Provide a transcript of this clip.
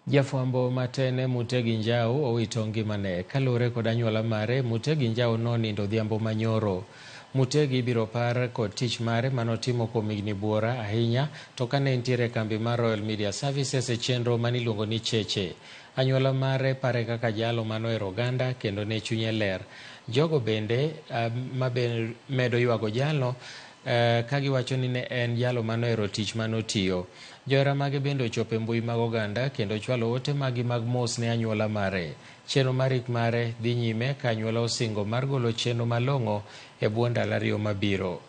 Jafwambo matene Mutegi Njau owito ngimane kaluwore kod anyuola mare. Mutegi Njau nonindo odhiambo manyoro. Mutegi biro par kod tich mare manotimo kuom higni buora ahinya to kane entiere kambi mar Royal Media Services e chenro maniluongo ni Cheche. Anyuola mare pare kaka jalo manohero oganda kendo ne chunye ler. Jogo bende medo yuago jalo kagiwacho ni ne en jalo manohero tich manotiyo. Johera mage bende ochopo e mbui mag oganda kendo chwalo ote magi mag mos ne anyuola mare. Chenro mar ik mare dhi nyime ka anyuola osingo mar golo chenro malong'o e bwo ndalo 2 mabiro.